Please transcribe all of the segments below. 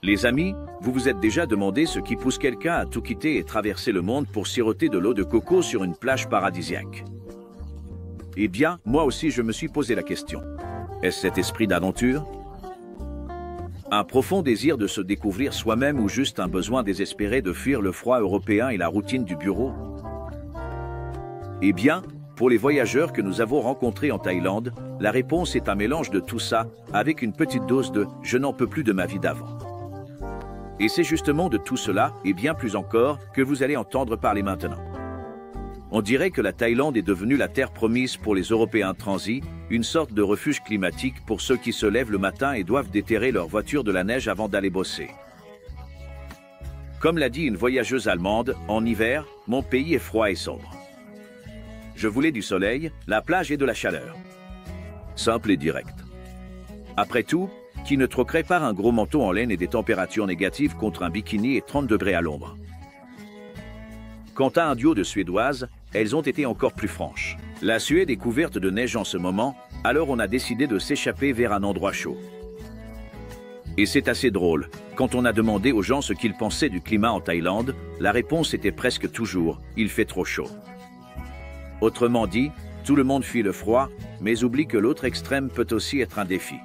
Les amis, vous vous êtes déjà demandé ce qui pousse quelqu'un à tout quitter et traverser le monde pour siroter de l'eau de coco sur une plage paradisiaque? Eh bien, moi aussi je me suis posé la question. Est-ce cet esprit d'aventure? Un profond désir de se découvrir soi-même ou juste un besoin désespéré de fuir le froid européen et la routine du bureau? Eh bien, pour les voyageurs que nous avons rencontrés en Thaïlande, la réponse est un mélange de tout ça, avec une petite dose de « je n'en peux plus de ma vie d'avant ». Et c'est justement de tout cela, et bien plus encore, que vous allez entendre parler maintenant. On dirait que la Thaïlande est devenue la terre promise pour les Européens transis, une sorte de refuge climatique pour ceux qui se lèvent le matin et doivent déterrer leur voiture de la neige avant d'aller bosser. Comme l'a dit une voyageuse allemande, en hiver, mon pays est froid et sombre. Je voulais du soleil, la plage et de la chaleur. Simple et direct. Après tout, qui ne troquerait pas un gros manteau en laine et des températures négatives contre un bikini et 30 degrés à l'ombre? Quant à un duo de Suédoises, elles ont été encore plus franches. La Suède est couverte de neige en ce moment, alors on a décidé de s'échapper vers un endroit chaud. Et c'est assez drôle, quand on a demandé aux gens ce qu'ils pensaient du climat en Thaïlande, la réponse était presque toujours « il fait trop chaud ». Autrement dit, tout le monde fuit le froid, mais oublie que l'autre extrême peut aussi être un défi.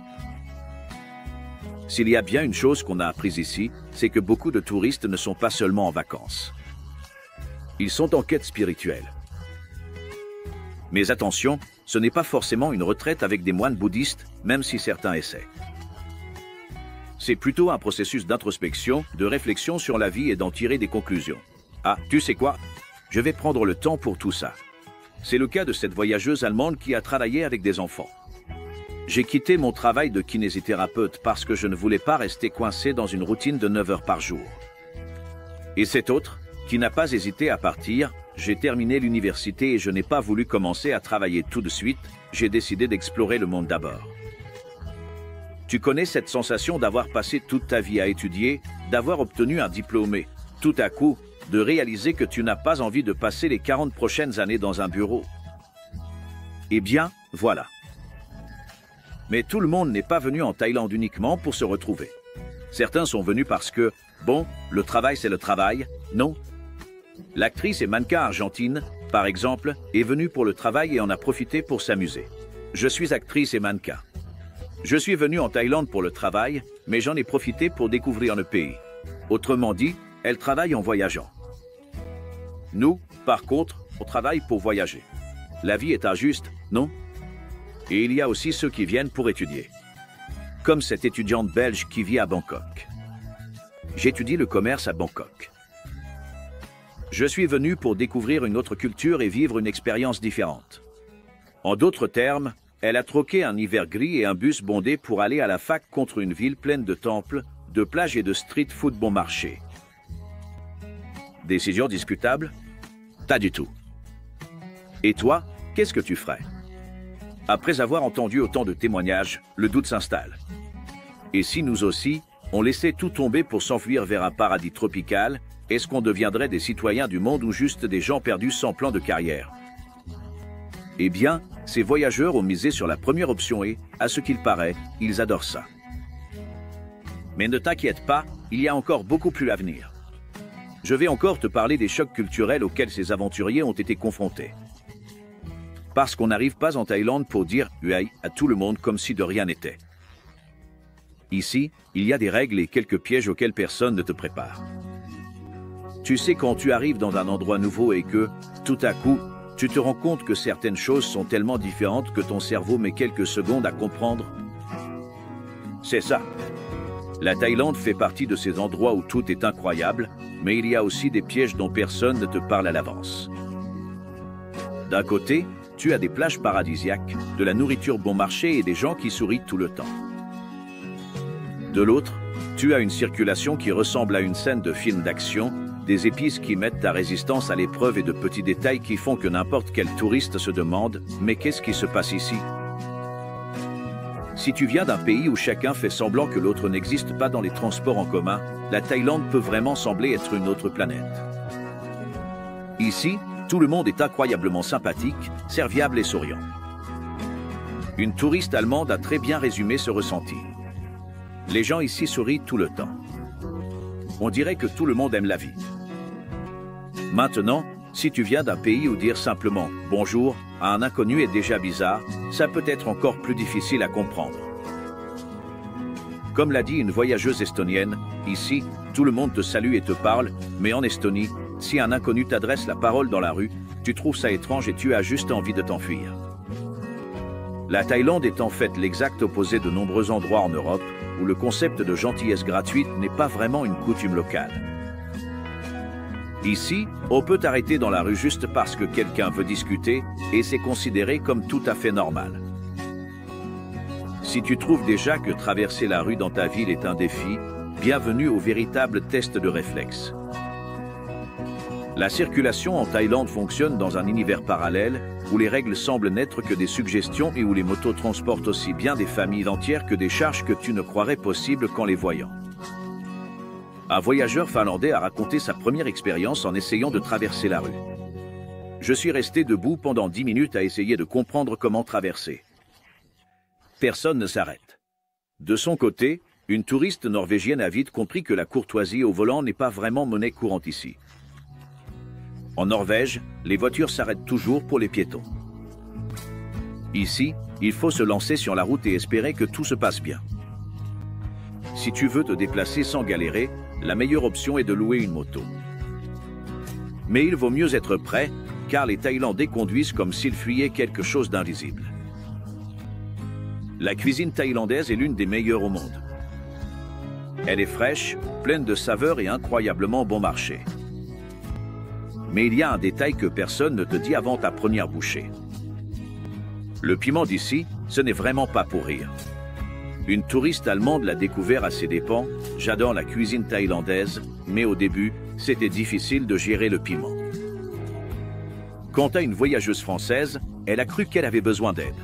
S'il y a bien une chose qu'on a apprise ici, c'est que beaucoup de touristes ne sont pas seulement en vacances. Ils sont en quête spirituelle. Mais attention, ce n'est pas forcément une retraite avec des moines bouddhistes, même si certains essaient. C'est plutôt un processus d'introspection, de réflexion sur la vie et d'en tirer des conclusions. Ah, tu sais quoi? Je vais prendre le temps pour tout ça. C'est le cas de cette voyageuse allemande qui a travaillé avec des enfants. J'ai quitté mon travail de kinésithérapeute parce que je ne voulais pas rester coincé dans une routine de 9 heures par jour. Et cette autre, qui n'a pas hésité à partir, j'ai terminé l'université et je n'ai pas voulu commencer à travailler tout de suite, j'ai décidé d'explorer le monde d'abord. Tu connais cette sensation d'avoir passé toute ta vie à étudier, d'avoir obtenu un diplôme et, tout à coup, de réaliser que tu n'as pas envie de passer les 40 prochaines années dans un bureau? Eh bien, voilà. Mais tout le monde n'est pas venu en Thaïlande uniquement pour se retrouver. Certains sont venus parce que, bon, le travail c'est le travail, non? L'actrice et mannequin argentine, par exemple, est venue pour le travail et en a profité pour s'amuser. Je suis actrice et mannequin. Je suis venu en Thaïlande pour le travail, mais j'en ai profité pour découvrir le pays. Autrement dit, elle travaille en voyageant. Nous, par contre, on travaille pour voyager. La vie est injuste, non? Et il y a aussi ceux qui viennent pour étudier. Comme cette étudiante belge qui vit à Bangkok. J'étudie le commerce à Bangkok. Je suis venu pour découvrir une autre culture et vivre une expérience différente. En d'autres termes, elle a troqué un hiver gris et un bus bondé pour aller à la fac contre une ville pleine de temples, de plages et de street food bon marché. Décision discutable? Pas du tout. Et toi, qu'est-ce que tu ferais? Après avoir entendu autant de témoignages, le doute s'installe. Et si nous aussi, on laissait tout tomber pour s'enfuir vers un paradis tropical, est-ce qu'on deviendrait des citoyens du monde ou juste des gens perdus sans plan de carrière? Eh bien, ces voyageurs ont misé sur la première option et, à ce qu'il paraît, ils adorent ça. Mais ne t'inquiète pas, il y a encore beaucoup plus à venir. Je vais encore te parler des chocs culturels auxquels ces aventuriers ont été confrontés. Parce qu'on n'arrive pas en Thaïlande pour dire « Uai » à tout le monde comme si de rien n'était. Ici, il y a des règles et quelques pièges auxquels personne ne te prépare. Tu sais quand tu arrives dans un endroit nouveau et que, tout à coup, tu te rends compte que certaines choses sont tellement différentes que ton cerveau met quelques secondes à comprendre. C'est ça. La Thaïlande fait partie de ces endroits où tout est incroyable, mais il y a aussi des pièges dont personne ne te parle à l'avance. D'un côté, tu as des plages paradisiaques, de la nourriture bon marché et des gens qui sourient tout le temps. De l'autre, tu as une circulation qui ressemble à une scène de film d'action, des épices qui mettent ta résistance à l'épreuve et de petits détails qui font que n'importe quel touriste se demande « Mais qu'est-ce qui se passe ici ?» Si tu viens d'un pays où chacun fait semblant que l'autre n'existe pas dans les transports en commun, la Thaïlande peut vraiment sembler être une autre planète. Ici, tout le monde est incroyablement sympathique, serviable et souriant. Une touriste allemande a très bien résumé ce ressenti. Les gens ici sourient tout le temps. on dirait que tout le monde aime la vie. Maintenant, si tu viens d'un pays où dire simplement « bonjour » à un inconnu est déjà bizarre, ça peut être encore plus difficile à comprendre. Comme l'a dit une voyageuse estonienne, ici, tout le monde te salue et te parle, mais en Estonie, si un inconnu t'adresse la parole dans la rue, tu trouves ça étrange et tu as juste envie de t'enfuir. La Thaïlande est en fait l'exact opposé de nombreux endroits en Europe, où le concept de gentillesse gratuite n'est pas vraiment une coutume locale. Ici, on peut t'arrêter dans la rue juste parce que quelqu'un veut discuter, et c'est considéré comme tout à fait normal. Si tu trouves déjà que traverser la rue dans ta ville est un défi, bienvenue au véritable test de réflexe. La circulation en Thaïlande fonctionne dans un univers parallèle, où les règles semblent n'être que des suggestions et où les motos transportent aussi bien des familles entières que des charges que tu ne croirais possibles qu'en les voyant. Un voyageur finlandais a raconté sa première expérience en essayant de traverser la rue. Je suis resté debout pendant 10 minutes à essayer de comprendre comment traverser. Personne ne s'arrête. De son côté, une touriste norvégienne a vite compris que la courtoisie au volant n'est pas vraiment monnaie courante ici. En Norvège, les voitures s'arrêtent toujours pour les piétons. Ici, il faut se lancer sur la route et espérer que tout se passe bien. Si tu veux te déplacer sans galérer, la meilleure option est de louer une moto. Mais il vaut mieux être prêt, car les Thaïlandais conduisent comme s'ils fuyaient quelque chose d'invisible. La cuisine thaïlandaise est l'une des meilleures au monde. Elle est fraîche, pleine de saveurs et incroyablement bon marché. Mais il y a un détail que personne ne te dit avant ta première bouchée. Le piment d'ici, ce n'est vraiment pas pour rire. Une touriste allemande l'a découvert à ses dépens. J'adore la cuisine thaïlandaise, mais au début, c'était difficile de gérer le piment. Quant à une voyageuse française, elle a cru qu'elle avait besoin d'aide.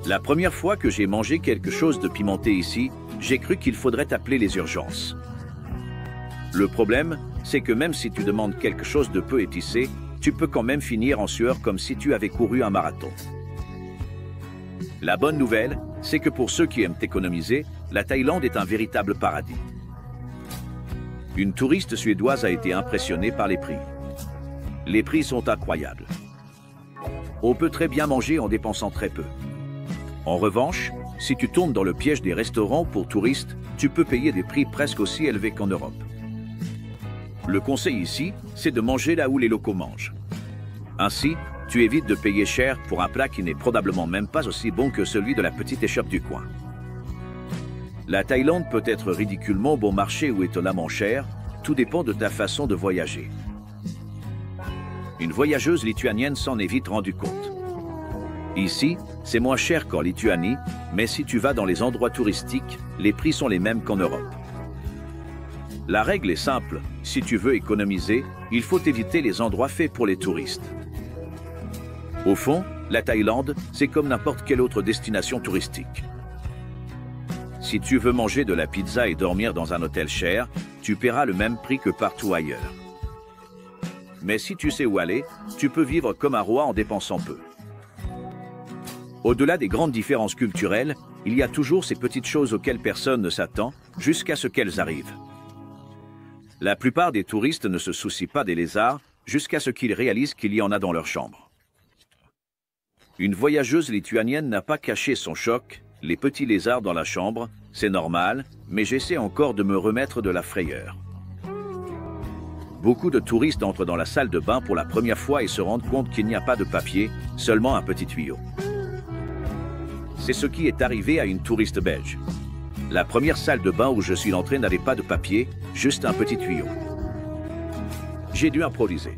La première fois que j'ai mangé quelque chose de pimenté ici, j'ai cru qu'il faudrait appeler les urgences. Le problème, c'est que même si tu demandes quelque chose de peu épicé, tu peux quand même finir en sueur comme si tu avais couru un marathon. La bonne nouvelle, c'est que pour ceux qui aiment économiser, la Thaïlande est un véritable paradis. Une touriste suédoise a été impressionnée par les prix. Les prix sont incroyables. On peut très bien manger en dépensant très peu. En revanche, si tu tombes dans le piège des restaurants pour touristes, tu peux payer des prix presque aussi élevés qu'en Europe. Le conseil ici, c'est de manger là où les locaux mangent. Ainsi, tu évites de payer cher pour un plat qui n'est probablement même pas aussi bon que celui de la petite échoppe du coin. La Thaïlande peut être ridiculement bon marché ou étonnamment cher, tout dépend de ta façon de voyager. Une voyageuse lituanienne s'en est vite rendue compte. Ici, c'est moins cher qu'en Lituanie, mais si tu vas dans les endroits touristiques, les prix sont les mêmes qu'en Europe. La règle est simple, si tu veux économiser, il faut éviter les endroits faits pour les touristes. Au fond, la Thaïlande, c'est comme n'importe quelle autre destination touristique. Si tu veux manger de la pizza et dormir dans un hôtel cher, tu paieras le même prix que partout ailleurs. Mais si tu sais où aller, tu peux vivre comme un roi en dépensant peu. Au-delà des grandes différences culturelles, il y a toujours ces petites choses auxquelles personne ne s'attend, jusqu'à ce qu'elles arrivent. La plupart des touristes ne se soucient pas des lézards, jusqu'à ce qu'ils réalisent qu'il y en a dans leur chambre. Une voyageuse lituanienne n'a pas caché son choc, les petits lézards dans la chambre, c'est normal, mais j'essaie encore de me remettre de la frayeur. Beaucoup de touristes entrent dans la salle de bain pour la première fois et se rendent compte qu'il n'y a pas de papier, seulement un petit tuyau. C'est ce qui est arrivé à une touriste belge. La première salle de bain où je suis entré n'avait pas de papier, juste un petit tuyau. J'ai dû improviser.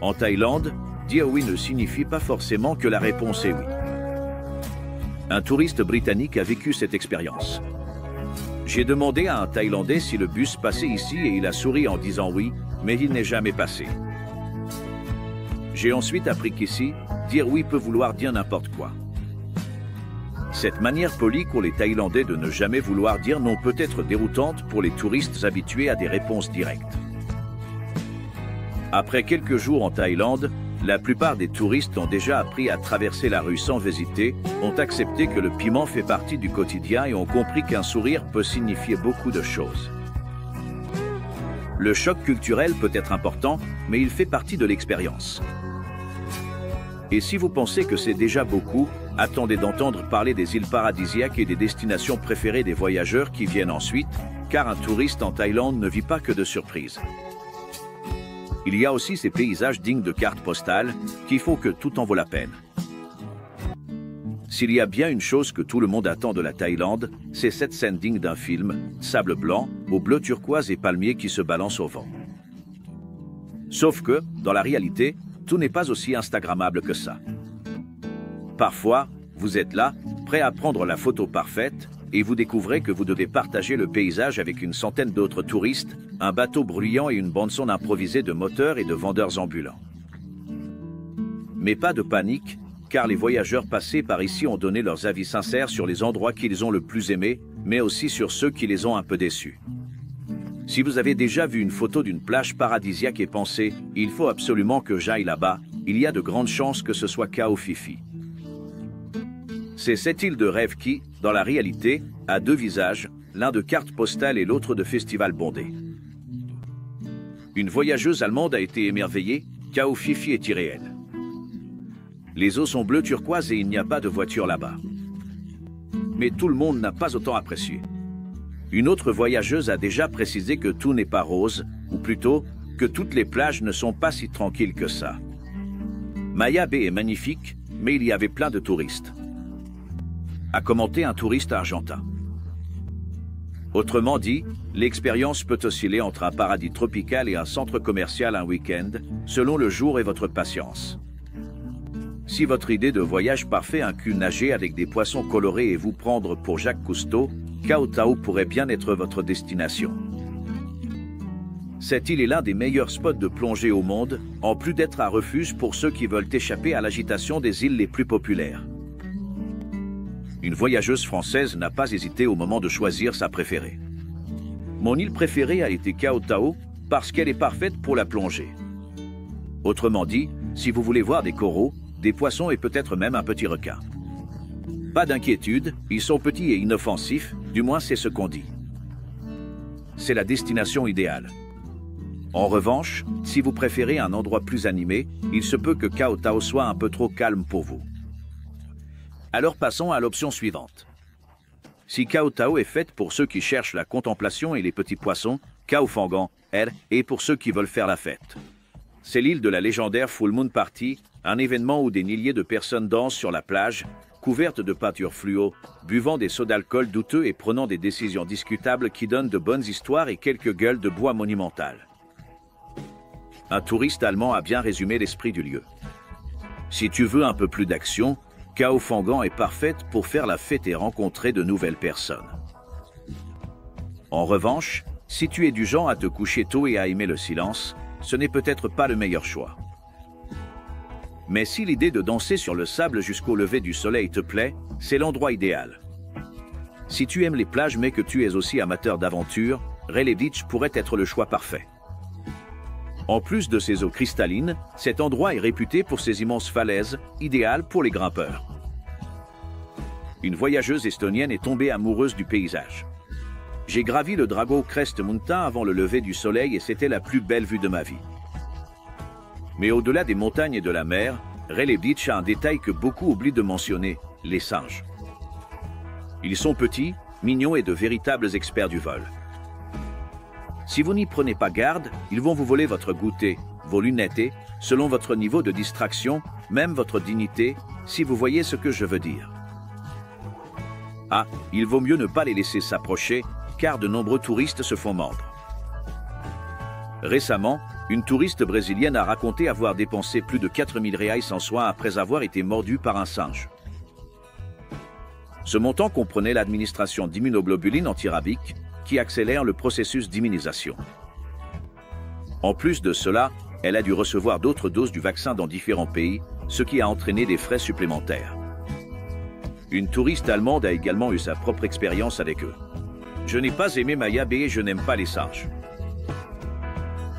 En Thaïlande, dire oui ne signifie pas forcément que la réponse est oui. Un touriste britannique a vécu cette expérience. J'ai demandé à un Thaïlandais si le bus passait ici et il a souri en disant oui, mais il n'est jamais passé. J'ai ensuite appris qu'ici, dire oui peut vouloir dire n'importe quoi. Cette manière polie qu'ont les Thaïlandais de ne jamais vouloir dire non peut être déroutante pour les touristes habitués à des réponses directes. Après quelques jours en Thaïlande, la plupart des touristes ont déjà appris à traverser la rue sans hésiter, ont accepté que le piment fait partie du quotidien et ont compris qu'un sourire peut signifier beaucoup de choses. Le choc culturel peut être important, mais il fait partie de l'expérience. Et si vous pensez que c'est déjà beaucoup, attendez d'entendre parler des îles paradisiaques et des destinations préférées des voyageurs qui viennent ensuite, car un touriste en Thaïlande ne vit pas que de surprises. Il y a aussi ces paysages dignes de cartes postales qui font que tout en vaut la peine. S'il y a bien une chose que tout le monde attend de la Thaïlande, c'est cette scène digne d'un film, sable blanc, au bleu turquoise et palmiers qui se balancent au vent. Sauf que, dans la réalité, tout n'est pas aussi instagrammable que ça. Parfois, vous êtes là, prêt à prendre la photo parfaite, et vous découvrez que vous devez partager le paysage avec une centaine d'autres touristes, un bateau bruyant et une bande-son improvisée de moteurs et de vendeurs ambulants. Mais pas de panique, car les voyageurs passés par ici ont donné leurs avis sincères sur les endroits qu'ils ont le plus aimés, mais aussi sur ceux qui les ont un peu déçus. Si vous avez déjà vu une photo d'une plage paradisiaque et pensé « il faut absolument que j'aille là-bas », il y a de grandes chances que ce soit Khao Phi Phi. C'est cette île de rêve qui, dans la réalité, a deux visages, l'un de carte postale et l'autre de festival bondé. Une voyageuse allemande a été émerveillée, Khao Phi Phi est irréel. Les eaux sont bleues turquoise et il n'y a pas de voiture là-bas. Mais tout le monde n'a pas autant apprécié. Une autre voyageuse a déjà précisé que tout n'est pas rose, ou plutôt, que toutes les plages ne sont pas si tranquilles que ça. Maya Bay est magnifique, mais il y avait plein de touristes. A commenté un touriste argentin. Autrement dit, l'expérience peut osciller entre un paradis tropical et un centre commercial un week-end, selon le jour et votre patience. Si votre idée de voyage parfait inclut nager avec des poissons colorés et vous prendre pour Jacques Cousteau, Koh Tao pourrait bien être votre destination. Cette île est l'un des meilleurs spots de plongée au monde, en plus d'être un refuge pour ceux qui veulent échapper à l'agitation des îles les plus populaires. Une voyageuse française n'a pas hésité au moment de choisir sa préférée. Mon île préférée a été Koh Tao parce qu'elle est parfaite pour la plongée. Autrement dit, si vous voulez voir des coraux, des poissons et peut-être même un petit requin. Pas d'inquiétude, ils sont petits et inoffensifs, du moins c'est ce qu'on dit. C'est la destination idéale. En revanche, si vous préférez un endroit plus animé, il se peut que Koh Tao soit un peu trop calme pour vous. Alors passons à l'option suivante. Si Koh Tao est faite pour ceux qui cherchent la contemplation et les petits poissons, Khao Phangan, elle, est pour ceux qui veulent faire la fête. C'est l'île de la légendaire Full Moon Party, un événement où des milliers de personnes dansent sur la plage, couvertes de peinture fluo, buvant des sodas d'alcool douteux et prenant des décisions discutables qui donnent de bonnes histoires et quelques gueules de bois monumentales. Un touriste allemand a bien résumé l'esprit du lieu. Si tu veux un peu plus d'action, Khao Phangan est parfaite pour faire la fête et rencontrer de nouvelles personnes. En revanche, si tu es du genre à te coucher tôt et à aimer le silence, ce n'est peut-être pas le meilleur choix. Mais si l'idée de danser sur le sable jusqu'au lever du soleil te plaît, c'est l'endroit idéal. Si tu aimes les plages mais que tu es aussi amateur d'aventure, Railay Beach pourrait être le choix parfait. En plus de ses eaux cristallines, cet endroit est réputé pour ses immenses falaises, idéales pour les grimpeurs. Une voyageuse estonienne est tombée amoureuse du paysage. J'ai gravi le Drago Crest Mountain avant le lever du soleil et c'était la plus belle vue de ma vie. Mais au-delà des montagnes et de la mer, Railay Beach a un détail que beaucoup oublient de mentionner, les singes. Ils sont petits, mignons et de véritables experts du vol. Si vous n'y prenez pas garde, ils vont vous voler votre goûter, vos lunettes et, selon votre niveau de distraction, même votre dignité, si vous voyez ce que je veux dire. Ah, il vaut mieux ne pas les laisser s'approcher, car de nombreux touristes se font mordre. Récemment, une touriste brésilienne a raconté avoir dépensé plus de 4000 reais en soins après avoir été mordue par un singe. Ce montant comprenait l'administration d'immunoglobulines antirabiques qui accélère le processus d'immunisation. En plus de cela, elle a dû recevoir d'autres doses du vaccin dans différents pays, ce qui a entraîné des frais supplémentaires. Une touriste allemande a également eu sa propre expérience avec eux. Je n'ai pas aimé Maya Bay et je n'aime pas les singes.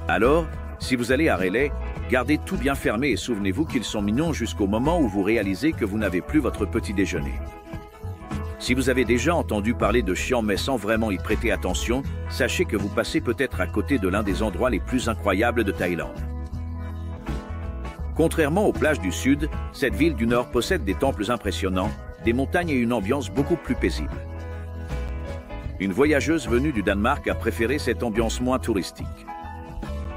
Alors, si vous allez à Railay, gardez tout bien fermé et souvenez-vous qu'ils sont mignons jusqu'au moment où vous réalisez que vous n'avez plus votre petit déjeuner. Si vous avez déjà entendu parler de Chiang Mai sans vraiment y prêter attention, sachez que vous passez peut-être à côté de l'un des endroits les plus incroyables de Thaïlande. Contrairement aux plages du sud, cette ville du nord possède des temples impressionnants, des montagnes et une ambiance beaucoup plus paisible. Une voyageuse venue du Danemark a préféré cette ambiance moins touristique.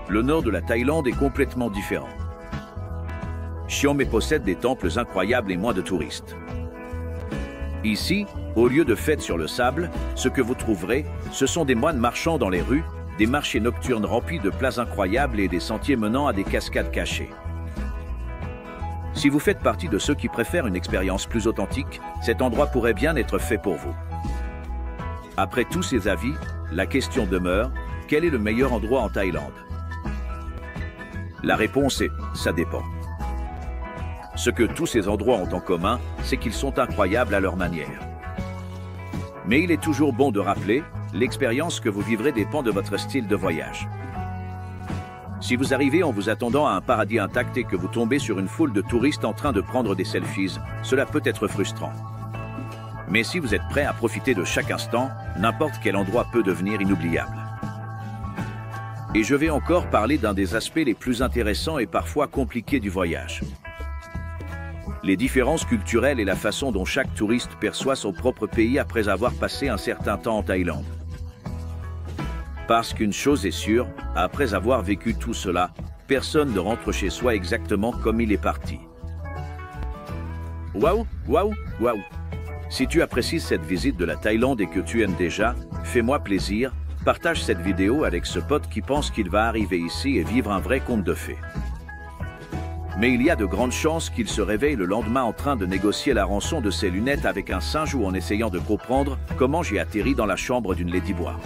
Le nord de la Thaïlande est complètement différent. Chiang Mai possède des temples incroyables et moins de touristes. Ici, au lieu de fêtes sur le sable, ce que vous trouverez, ce sont des moines marchant dans les rues, des marchés nocturnes remplis de plats incroyables et des sentiers menant à des cascades cachées. Si vous faites partie de ceux qui préfèrent une expérience plus authentique, cet endroit pourrait bien être fait pour vous. Après tous ces avis, la question demeure, quel est le meilleur endroit en Thaïlande? La réponse est « ça dépend ». Ce que tous ces endroits ont en commun, c'est qu'ils sont incroyables à leur manière. Mais il est toujours bon de rappeler, l'expérience que vous vivrez dépend de votre style de voyage. Si vous arrivez en vous attendant à un paradis intact et que vous tombez sur une foule de touristes en train de prendre des selfies, cela peut être frustrant. Mais si vous êtes prêt à profiter de chaque instant, n'importe quel endroit peut devenir inoubliable. Et je vais encore parler d'un des aspects les plus intéressants et parfois compliqués du voyage. Les différences culturelles et la façon dont chaque touriste perçoit son propre pays après avoir passé un certain temps en Thaïlande. Parce qu'une chose est sûre, après avoir vécu tout cela, personne ne rentre chez soi exactement comme il est parti. Waouh, waouh, waouh! Si tu apprécies cette visite de la Thaïlande et que tu aimes déjà, fais-moi plaisir, partage cette vidéo avec ce pote qui pense qu'il va arriver ici et vivre un vrai conte de fées. Mais il y a de grandes chances qu'il se réveille le lendemain en train de négocier la rançon de ses lunettes avec un singe ou en essayant de comprendre comment j'ai atterri dans la chambre d'une ladybois.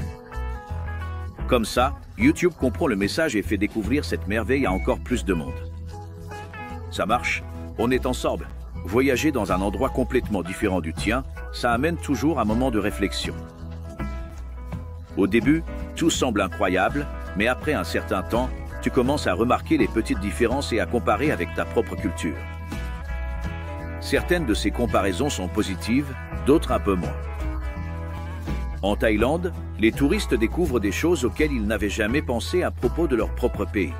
Comme ça, YouTube comprend le message et fait découvrir cette merveille à encore plus de monde. Ça marche, on est ensemble. Voyager dans un endroit complètement différent du tien, ça amène toujours un moment de réflexion. Au début, tout semble incroyable, mais après un certain temps, tu commences à remarquer les petites différences et à comparer avec ta propre culture. Certaines de ces comparaisons sont positives, d'autres un peu moins. En Thaïlande, les touristes découvrent des choses auxquelles ils n'avaient jamais pensé à propos de leur propre pays.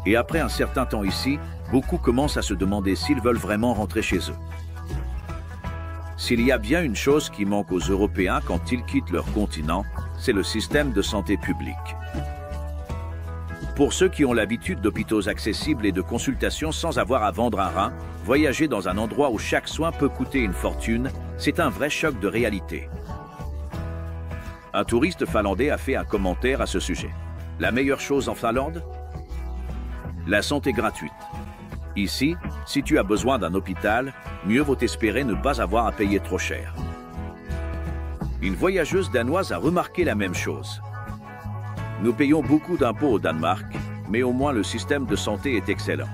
Et après un certain temps ici, beaucoup commencent à se demander s'ils veulent vraiment rentrer chez eux. S'il y a bien une chose qui manque aux Européens quand ils quittent leur continent, c'est le système de santé publique. Pour ceux qui ont l'habitude d'hôpitaux accessibles et de consultations sans avoir à vendre un rein, voyager dans un endroit où chaque soin peut coûter une fortune, c'est un vrai choc de réalité. Un touriste finlandais a fait un commentaire à ce sujet. La meilleure chose en Finlande? La santé gratuite. Ici, si tu as besoin d'un hôpital, mieux vaut espérer ne pas avoir à payer trop cher. Une voyageuse danoise a remarqué la même chose. Nous payons beaucoup d'impôts au Danemark, mais au moins le système de santé est excellent.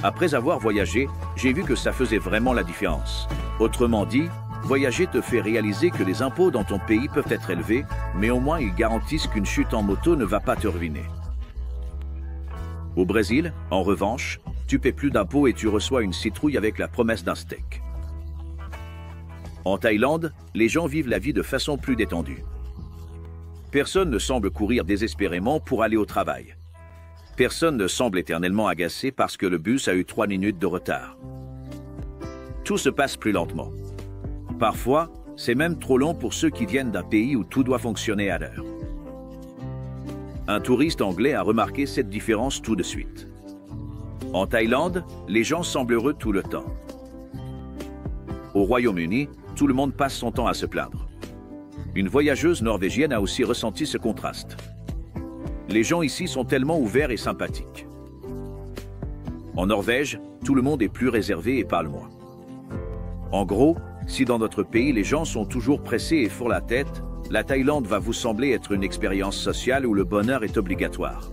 Après avoir voyagé, j'ai vu que ça faisait vraiment la différence. Autrement dit, voyager te fait réaliser que les impôts dans ton pays peuvent être élevés, mais au moins ils garantissent qu'une chute en moto ne va pas te ruiner. Au Brésil, en revanche, tu paies plus d'impôts et tu reçois une citrouille avec la promesse d'un steak. En Thaïlande, les gens vivent la vie de façon plus détendue. Personne ne semble courir désespérément pour aller au travail. Personne ne semble éternellement agacé parce que le bus a eu 3 minutes de retard. Tout se passe plus lentement. Parfois, c'est même trop long pour ceux qui viennent d'un pays où tout doit fonctionner à l'heure. Un touriste anglais a remarqué cette différence tout de suite. En Thaïlande, les gens semblent heureux tout le temps. Au Royaume-Uni, tout le monde passe son temps à se plaindre. Une voyageuse norvégienne a aussi ressenti ce contraste. Les gens ici sont tellement ouverts et sympathiques. En Norvège, tout le monde est plus réservé et parle moins. En gros, si dans notre pays les gens sont toujours pressés et fourrent la tête, la Thaïlande va vous sembler être une expérience sociale où le bonheur est obligatoire.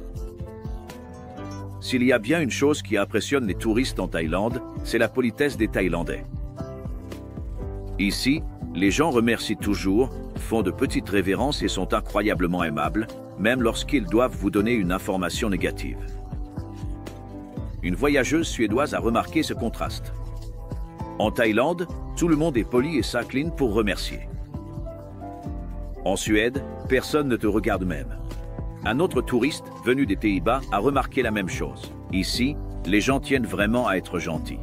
S'il y a bien une chose qui impressionne les touristes en Thaïlande, c'est la politesse des Thaïlandais. Ici, les gens remercient toujours, font de petites révérences et sont incroyablement aimables, même lorsqu'ils doivent vous donner une information négative. Une voyageuse suédoise a remarqué ce contraste. En Thaïlande, tout le monde est poli et s'incline pour remercier. En Suède, personne ne te regarde même. Un autre touriste, venu des Pays-Bas, a remarqué la même chose. Ici, les gens tiennent vraiment à être gentils.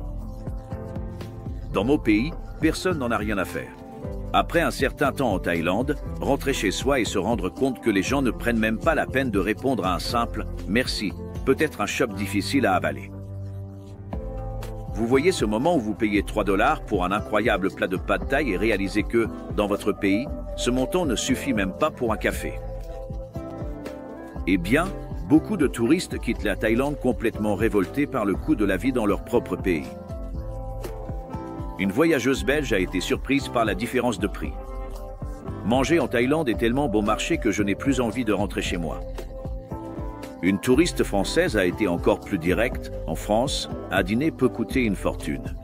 Dans mon pays, personne n'en a rien à faire. Après un certain temps en Thaïlande, rentrer chez soi et se rendre compte que les gens ne prennent même pas la peine de répondre à un simple « merci », peut être un choc difficile à avaler. Vous voyez ce moment où vous payez 3 $ pour un incroyable plat de pad thaï et réalisez que, dans votre pays, ce montant ne suffit même pas pour un café. Eh bien, beaucoup de touristes quittent la Thaïlande complètement révoltés par le coût de la vie dans leur propre pays. Une voyageuse belge a été surprise par la différence de prix. Manger en Thaïlande est tellement bon marché que je n'ai plus envie de rentrer chez moi. Une touriste française a été encore plus directe. En France, un dîner peut coûter une fortune.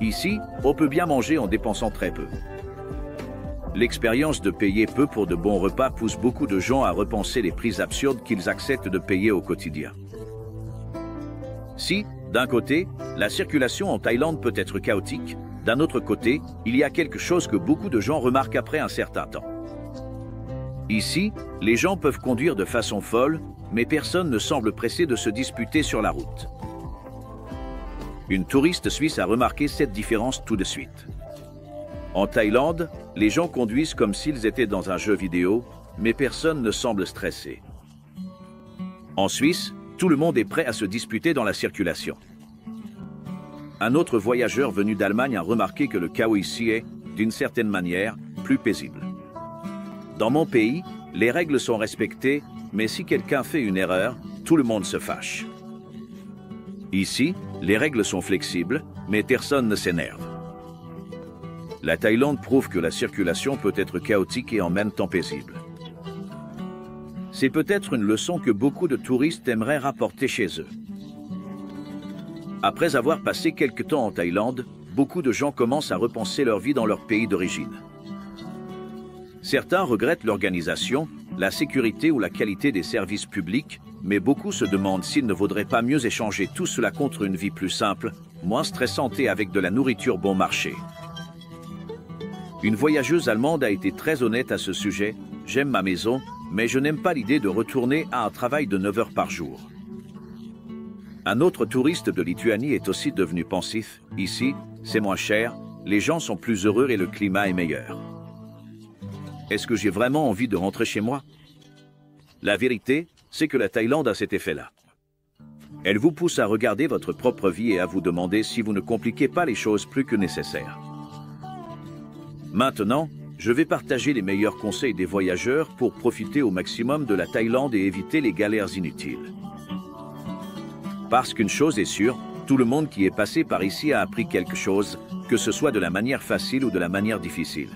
Ici, on peut bien manger en dépensant très peu. L'expérience de payer peu pour de bons repas pousse beaucoup de gens à repenser les prix absurdes qu'ils acceptent de payer au quotidien. Si, d'un côté, la circulation en Thaïlande peut être chaotique, d'un autre côté, il y a quelque chose que beaucoup de gens remarquent après un certain temps. Ici, les gens peuvent conduire de façon folle, mais personne ne semble pressé de se disputer sur la route. Une touriste suisse a remarqué cette différence tout de suite. En Thaïlande, les gens conduisent comme s'ils étaient dans un jeu vidéo, mais personne ne semble stressé. En Suisse, tout le monde est prêt à se disputer dans la circulation. Un autre voyageur venu d'Allemagne a remarqué que le chaos ici est, d'une certaine manière, plus paisible. Dans mon pays, les règles sont respectées, mais si quelqu'un fait une erreur, tout le monde se fâche. Ici, les règles sont flexibles, mais personne ne s'énerve. La Thaïlande prouve que la circulation peut être chaotique et en même temps paisible. C'est peut-être une leçon que beaucoup de touristes aimeraient rapporter chez eux. Après avoir passé quelque temps en Thaïlande, beaucoup de gens commencent à repenser leur vie dans leur pays d'origine. Certains regrettent l'organisation, la sécurité ou la qualité des services publics, mais beaucoup se demandent s'il ne vaudrait pas mieux échanger tout cela contre une vie plus simple, moins stressante et avec de la nourriture bon marché. Une voyageuse allemande a été très honnête à ce sujet. « J'aime ma maison, mais je n'aime pas l'idée de retourner à un travail de 9 heures par jour. » Un autre touriste de Lituanie est aussi devenu pensif. « Ici, c'est moins cher, les gens sont plus heureux et le climat est meilleur. » Est-ce que j'ai vraiment envie de rentrer chez moi? La vérité, c'est que la Thaïlande a cet effet-là. Elle vous pousse à regarder votre propre vie et à vous demander si vous ne compliquez pas les choses plus que nécessaire. Maintenant, je vais partager les meilleurs conseils des voyageurs pour profiter au maximum de la Thaïlande et éviter les galères inutiles. Parce qu'une chose est sûre, tout le monde qui est passé par ici a appris quelque chose, que ce soit de la manière facile ou de la manière difficile.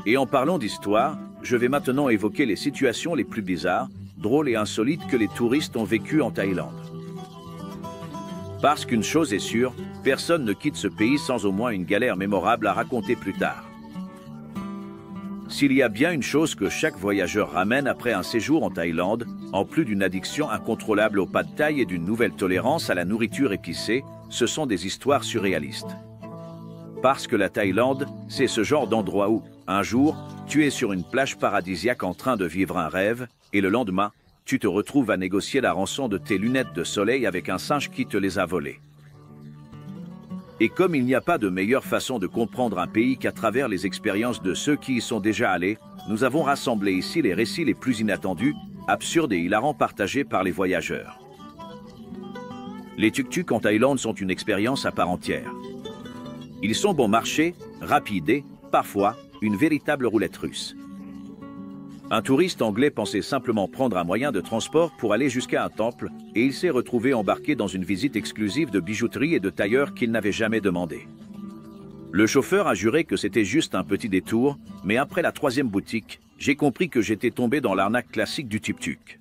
Et en parlant d'histoire, je vais maintenant évoquer les situations les plus bizarres, drôles et insolites que les touristes ont vécues en Thaïlande. Parce qu'une chose est sûre, personne ne quitte ce pays sans au moins une galère mémorable à raconter plus tard. S'il y a bien une chose que chaque voyageur ramène après un séjour en Thaïlande, en plus d'une addiction incontrôlable au pad thaï et d'une nouvelle tolérance à la nourriture épicée, ce sont des histoires surréalistes. Parce que la Thaïlande, c'est ce genre d'endroit où, un jour, tu es sur une plage paradisiaque en train de vivre un rêve, et le lendemain, tu te retrouves à négocier la rançon de tes lunettes de soleil avec un singe qui te les a volées. Et comme il n'y a pas de meilleure façon de comprendre un pays qu'à travers les expériences de ceux qui y sont déjà allés, nous avons rassemblé ici les récits les plus inattendus, absurdes et hilarants partagés par les voyageurs. Les tuk-tuk en Thaïlande sont une expérience à part entière. Ils sont bon marché, rapides et, parfois, une véritable roulette russe. Un touriste anglais pensait simplement prendre un moyen de transport pour aller jusqu'à un temple et il s'est retrouvé embarqué dans une visite exclusive de bijouterie et de tailleurs qu'il n'avait jamais demandé. Le chauffeur a juré que c'était juste un petit détour, mais après la 3e boutique, j'ai compris que j'étais tombé dans l'arnaque classique du tuk-tuk.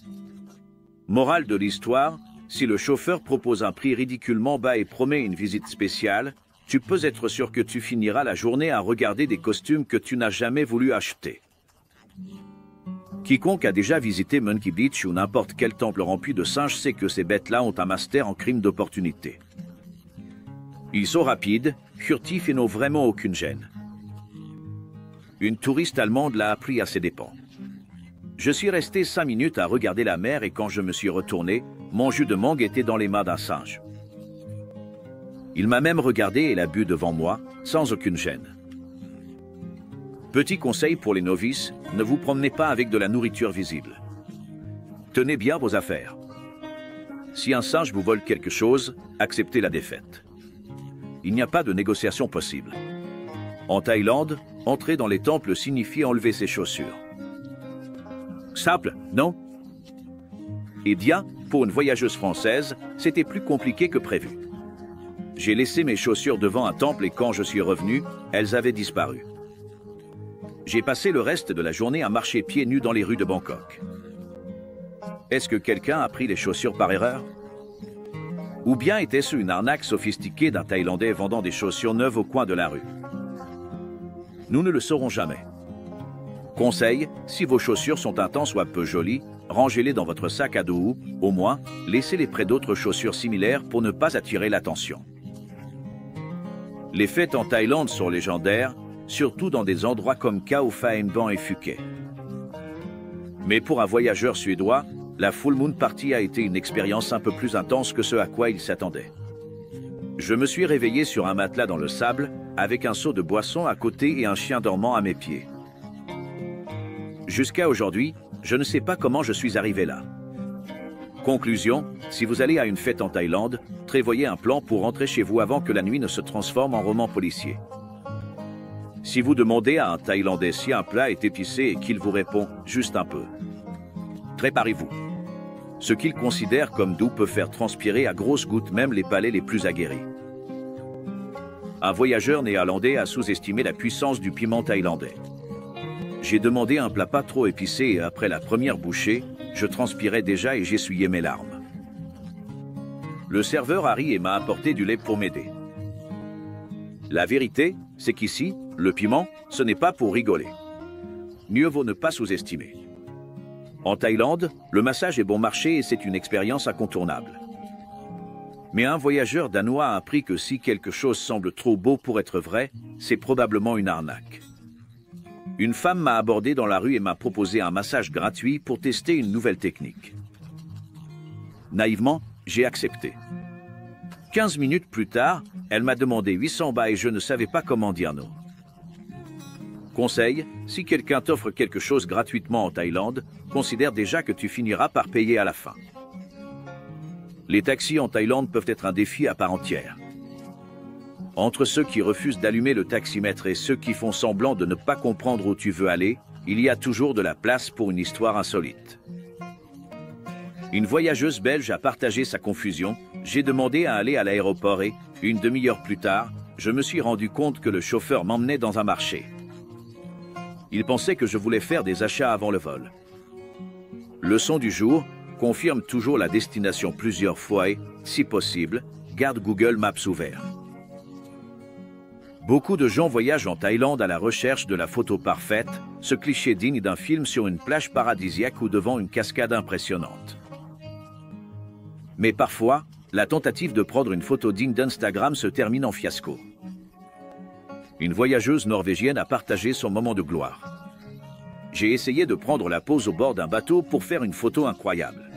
Morale de l'histoire, si le chauffeur propose un prix ridiculement bas et promet une visite spéciale, tu peux être sûr que tu finiras la journée à regarder des costumes que tu n'as jamais voulu acheter. Quiconque a déjà visité Monkey Beach ou n'importe quel temple rempli de singes sait que ces bêtes-là ont un master en crime d'opportunité. Ils sont rapides, furtifs et n'ont vraiment aucune gêne. Une touriste allemande l'a appris à ses dépens. Je suis resté 5 minutes à regarder la mer et quand je me suis retourné, mon jus de mangue était dans les mains d'un singe. Il m'a même regardé et l'a bu devant moi, sans aucune gêne. Petit conseil pour les novices, ne vous promenez pas avec de la nourriture visible. Tenez bien vos affaires. Si un singe vous vole quelque chose, acceptez la défaite. Il n'y a pas de négociation possible. En Thaïlande, entrer dans les temples signifie enlever ses chaussures. Simple, non? Eh bien, pour une voyageuse française, c'était plus compliqué que prévu. J'ai laissé mes chaussures devant un temple et quand je suis revenu, elles avaient disparu. J'ai passé le reste de la journée à marcher pieds nus dans les rues de Bangkok. Est-ce que quelqu'un a pris les chaussures par erreur? Ou bien était-ce une arnaque sophistiquée d'un Thaïlandais vendant des chaussures neuves au coin de la rue? Nous ne le saurons jamais. Conseil, si vos chaussures sont un tant soit peu jolies, rangez-les dans votre sac à dos ou, au moins, laissez-les près d'autres chaussures similaires pour ne pas attirer l'attention. Les fêtes en Thaïlande sont légendaires, surtout dans des endroits comme Khao Phaeng Bang et Phuket. Mais pour un voyageur suédois, la Full Moon Party a été une expérience un peu plus intense que ce à quoi il s'attendait. Je me suis réveillé sur un matelas dans le sable, avec un seau de boisson à côté et un chien dormant à mes pieds. Jusqu'à aujourd'hui, je ne sais pas comment je suis arrivé là. Conclusion, si vous allez à une fête en Thaïlande, prévoyez un plan pour rentrer chez vous avant que la nuit ne se transforme en roman policier. Si vous demandez à un Thaïlandais si un plat est épicé et qu'il vous répond « juste un peu », préparez-vous. Ce qu'il considère comme doux peut faire transpirer à grosses gouttes même les palais les plus aguerris. Un voyageur néerlandais a sous-estimé la puissance du piment thaïlandais. J'ai demandé un plat pas trop épicé et après la première bouchée, je transpirais déjà et j'essuyais mes larmes. Le serveur a ri et m'a apporté du lait pour m'aider. La vérité, c'est qu'ici, le piment, ce n'est pas pour rigoler. Mieux vaut ne pas sous-estimer. En Thaïlande, le massage est bon marché et c'est une expérience incontournable. Mais un voyageur danois a appris que si quelque chose semble trop beau pour être vrai, c'est probablement une arnaque. Une femme m'a abordé dans la rue et m'a proposé un massage gratuit pour tester une nouvelle technique. Naïvement, j'ai accepté. 15 minutes plus tard, elle m'a demandé 800 bahts et je ne savais pas comment dire non. Conseil, si quelqu'un t'offre quelque chose gratuitement en Thaïlande, considère déjà que tu finiras par payer à la fin. Les taxis en Thaïlande peuvent être un défi à part entière. Entre ceux qui refusent d'allumer le taximètre et ceux qui font semblant de ne pas comprendre où tu veux aller, il y a toujours de la place pour une histoire insolite. Une voyageuse belge a partagé sa confusion. J'ai demandé à aller à l'aéroport et, une demi-heure plus tard, je me suis rendu compte que le chauffeur m'emmenait dans un marché. Il pensait que je voulais faire des achats avant le vol. Leçon du jour, confirme toujours la destination plusieurs fois et, si possible, garde Google Maps ouvert. Beaucoup de gens voyagent en Thaïlande à la recherche de la photo parfaite, ce cliché digne d'un film sur une plage paradisiaque ou devant une cascade impressionnante. Mais parfois, la tentative de prendre une photo digne d'Instagram se termine en fiasco. Une voyageuse norvégienne a partagé son moment de gloire. J'ai essayé de prendre la pose au bord d'un bateau pour faire une photo incroyable.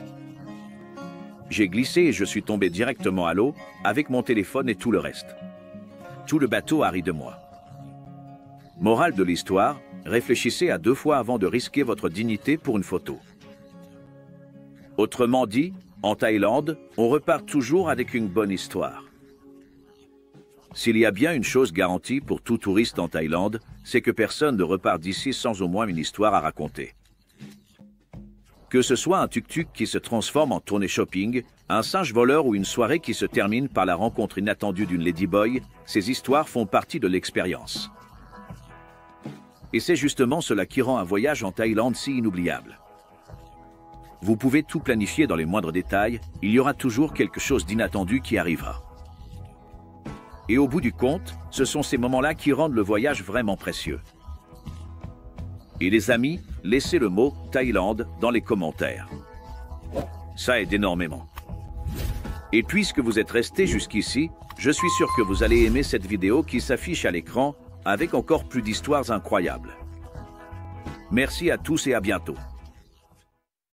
J'ai glissé et je suis tombé directement à l'eau, avec mon téléphone et tout le reste. Tout le bateau a ri de moi. Morale de l'histoire, réfléchissez à 2 fois avant de risquer votre dignité pour une photo. Autrement dit, en Thaïlande, on repart toujours avec une bonne histoire. S'il y a bien une chose garantie pour tout touriste en Thaïlande, c'est que personne ne repart d'ici sans au moins une histoire à raconter. Que ce soit un tuk-tuk qui se transforme en tournée shopping, un singe voleur ou une soirée qui se termine par la rencontre inattendue d'une ladyboy, ces histoires font partie de l'expérience. Et c'est justement cela qui rend un voyage en Thaïlande si inoubliable. Vous pouvez tout planifier dans les moindres détails, il y aura toujours quelque chose d'inattendu qui arrivera. Et au bout du compte, ce sont ces moments-là qui rendent le voyage vraiment précieux. Et les amis, laissez le mot « Thaïlande » dans les commentaires. Ça aide énormément. Et puisque vous êtes restés jusqu'ici, Je suis sûr que vous allez aimer cette vidéo qui s'affiche à l'écran avec encore plus d'histoires incroyables. Merci à tous et à bientôt.